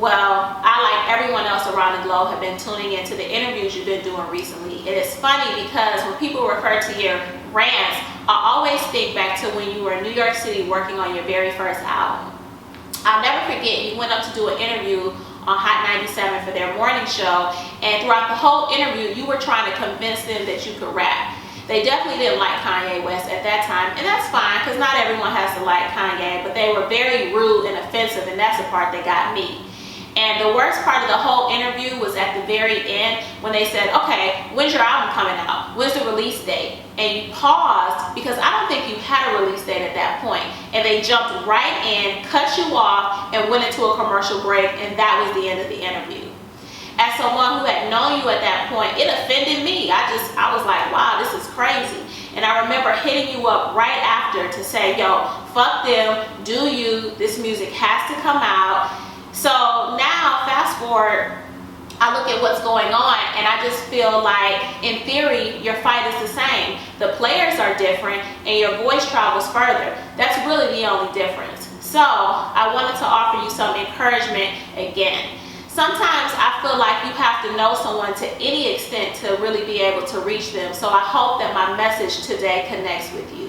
Well, I, like everyone else around the globe, have been tuning into the interviews you've been doing recently. And it's funny because when people refer to your rants, I always think back to when you were in New York City working on your very first album. I'll never forget, you went up to do an interview on Hot 97 for their morning show, and throughout the whole interview, you were trying to convince them that you could rap. They definitely didn't like Kanye West at that time, and that's fine, because not everyone has to like Kanye, but they were very rude and offensive, and that's the part that got me. And the worst part of the whole interview was at the very end when they said, okay, when's your album coming out? When's the release date? And you paused because I don't think you had a release date at that point. And they jumped right in, cut you off, and went into a commercial break, and that was the end of the interview. As someone who had known you at that point, it offended me. I was like, wow, this is crazy. And I remember hitting you up right after to say, yo, fuck them, do you, this music has to come out. So now, fast forward, I look at what's going on, and I just feel like, in theory, your fight is the same. The players are different, and your voice travels further. That's really the only difference. So I wanted to offer you some encouragement again. Sometimes I feel like you have to know someone to any extent to really be able to reach them. So I hope that my message today connects with you.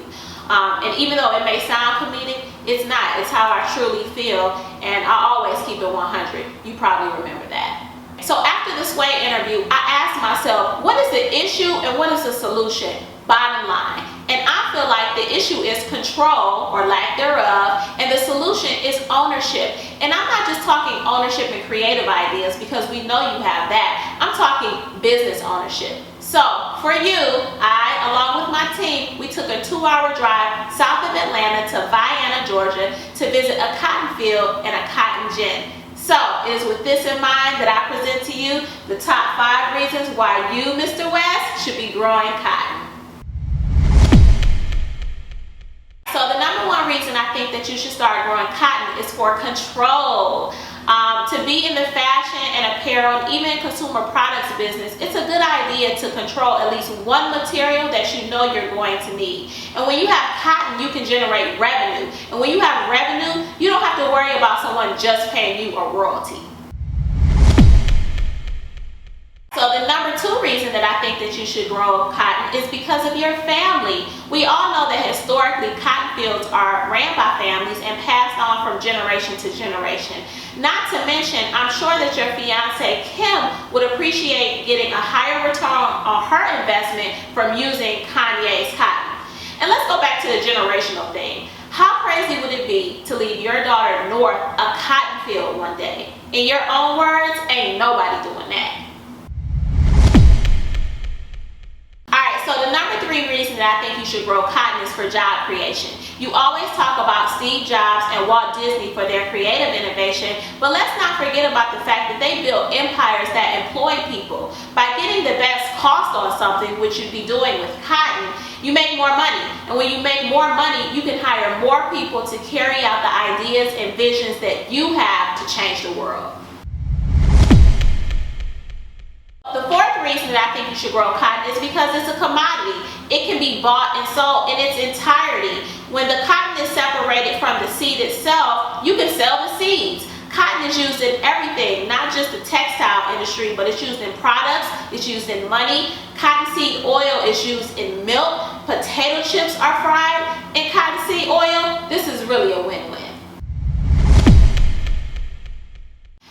And even though it may sound comedic, it's not. It's how I truly feel, and I always keep it 100. You probably remember that. So after the Sway interview, I asked myself, what is the issue and what is the solution? Bottom line. And I feel like the issue is control or lack thereof, and the solution is ownership. And I'm not just talking ownership and creative ideas, because we know you have that. I'm talking business ownership. So for you, I, along with my team, we took a 2-hour drive south of Atlanta to Vienna, Georgia, to visit a cotton field and a cotton gin. So it is with this in mind that I present to you the top 5 reasons why you, Mr. West, should be growing cotton. So the number 1 reason I think that you should start growing cotton is for control. To be in the fashion and apparel, and even consumer products business, it's a good idea to control at least one material that you know you're going to need. And when you have cotton, you can generate revenue. And when you have revenue, you don't have to worry about someone just paying you a royalty. So the number 2 reason that I think that you should grow cotton is because of your family. We all know that historically cotton fields are ran by families and passed on from generation to generation. Not to mention, I'm sure that your fiance Kim would appreciate getting a higher return on her investment from using Kanye's cotton. And let's go back to the generational thing. How crazy would it be to leave your daughter north a cotton field one day? In your own words, ain't nobody doing that. So the number 3 reason that I think you should grow cotton is for job creation. You always talk about Steve Jobs and Walt Disney for their creative innovation, but let's not forget about the fact that they built empires that employ people. By getting the best cost on something, which you'd be doing with cotton, you make more money. And when you make more money, you can hire more people to carry out the ideas and visions that you have to change the world. The 4th reason that I think you should grow cotton is because it's a commodity. It can be bought and sold in its entirety. When the cotton is separated from the seed itself, you can sell the seeds. Cotton is used in everything, not just the textile industry, but it's used in products, it's used in money. Cottonseed oil is used in milk. Potato chips are fried in cottonseed oil. This is really a win-win.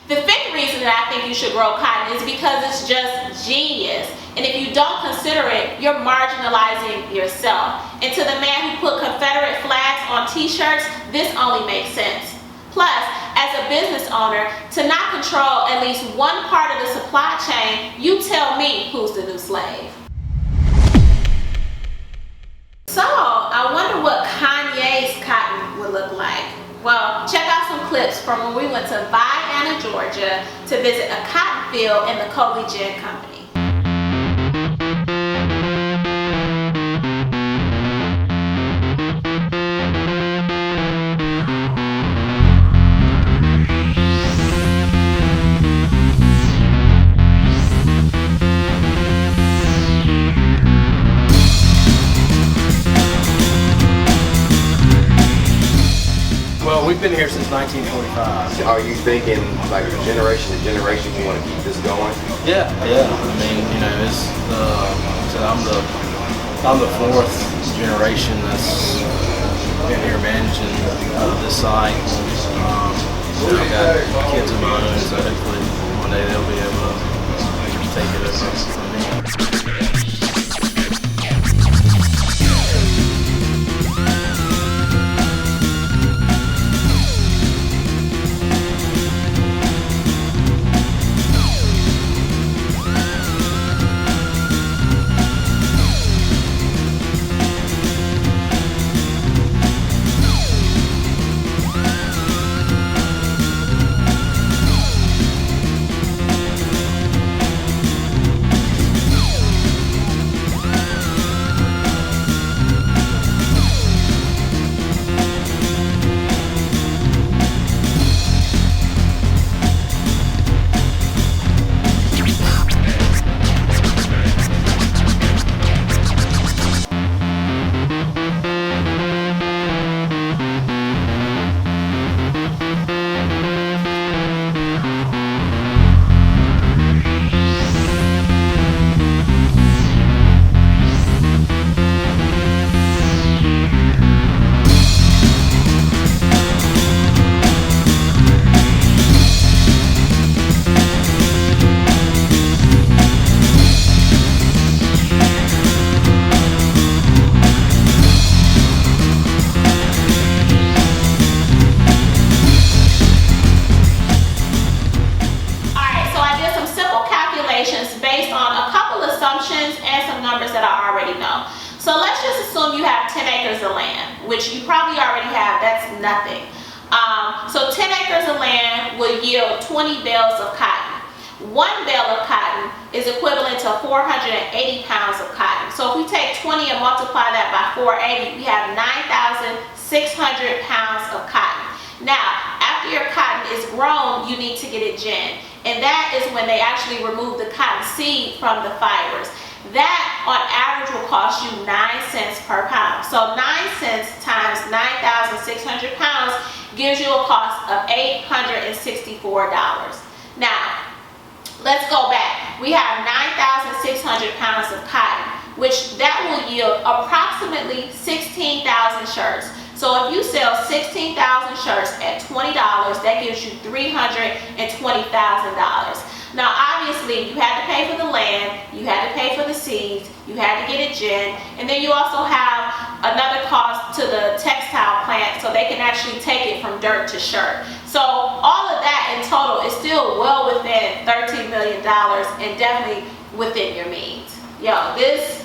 The 5th reason that I think you should grow cotton is because it's just genius. And if you don't consider it, you're marginalizing yourself. And to the man who put Confederate flags on t-shirts, this only makes sense. Plus, as a business owner, to not control at least one part of the supply chain, you tell me who's the new slave. So, I wonder what Kanye's cotton would look like. Well, check out some clips from when we went to Vienna, Georgia to visit a cotton field in the Coley Gin Company. we've been here since 1945. Are you thinking like generation to generation you want to keep this going? Yeah. I mean, you know, it's so I'm the fourth generation that's been here managing this site. I've got kids of my own, so hopefully one day they'll be able to take it over from me. Based on a couple assumptions and some numbers that I already know. So let's just assume you have 10 acres of land, which you probably already have. That's nothing. So 10 acres of land will yield 20 bales of cotton. One bale of cotton is equivalent to 480 pounds of cotton. So if we take 20 and multiply that by 480, we have 9,600 pounds of cotton. Now, after your cotton is grown, you need to get it ginned. And that is when they actually remove the cotton seed from the fibers. That on average will cost you 9 cents per pound. So 9 cents times 9,600 pounds gives you a cost of $864. Now, let's go back. We have 9,600 pounds of cotton, which that will yield approximately 16,000 shirts. So if you sell 16,000 shirts at $20, that gives you $320,000. Now obviously you had to pay for the land, you had to pay for the seeds, you had to get it ginned, and then you also have another cost to the textile plant so they can actually take it from dirt to shirt. So all of that in total is still well within $13 million and definitely within your means. Yo, this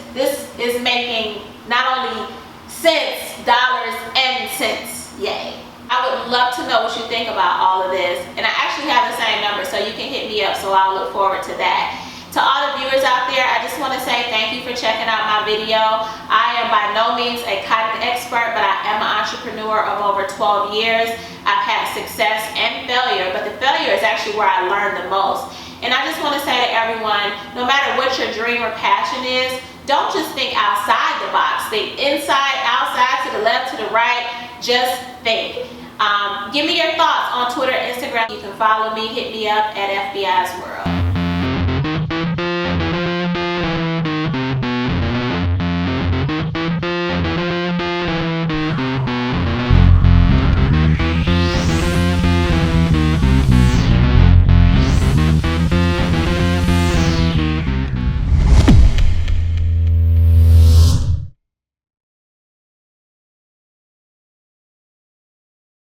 is making not only cents, dollars, and cents. Yay. I would love to know what you think about all of this. And I actually have the same number, so you can hit me up, so I'll look forward to that. To all the viewers out there, I just want to say thank you for checking out my video. I am by no means a cotton expert, but I am an entrepreneur of over 12 years. I've had success and failure, but the failure is actually where I learned the most. And I just want to say to everyone, no matter what your dream or passion is, don't just think outside the box. Think inside, outside, to the left, to the right. Just think. Give me your thoughts on Twitter, Instagram. You can follow me, hit me up at FBI's World.